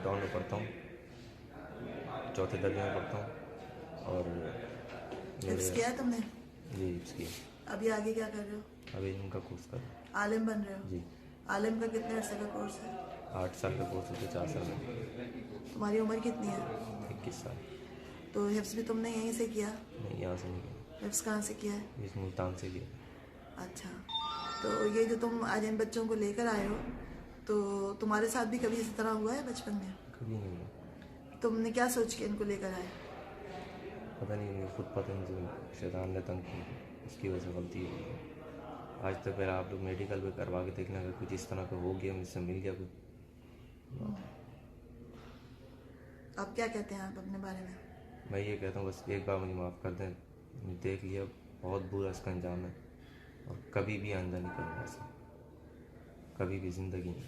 Town में पढ़ता हूँ, चौथे दर्जे में पढ़ता हूँ। और हिफ्स किया है तुमने? जी हिफ्स किया। अभी आगे क्या कर रहे हो? अभी इनका कोर्स कर रहा हूँ। आलिम बन रहे हो? जी। आलिम का कितने अर्से का कोर्स है? 8 साल का कोर्स होता है, 4 साल में। तुम्हारी उम्र कितनी है? 21 साल। तो हिफ्स भी तुमने यहीं से किया? नहीं, यहाँ से नहीं किया। हिफ्स कहाँ से किया है? इस मुल्तान से किया। अच्छा, तो ये जो तुम आज इन बच्चों को लेकर आए हो, तो तुम्हारे साथ भी कभी इस तरह हुआ है बचपन में? कभी नहीं हुआ। तुमने क्या सोच के इनको लेकर आए? पता नहीं, मुझे खुद पता नहीं, शैतान ने तंग की, उसकी वजह से गलती हुई है। आज तक पहले आप लोग मेडिकल पे करवा के देखना, अगर कुछ इस तरह का हो गया, मुझसे मिल गया कुछ। आप क्या कहते हैं आप अपने बारे में? मैं ये कहता हूँ बस एक बार मुझे माफ़ कर दें, देख लिया, बहुत बुरा इसका अंजाम है और कभी भी आइंदा नहीं करूँगा ऐसा, कभी भी ज़िंदगी में।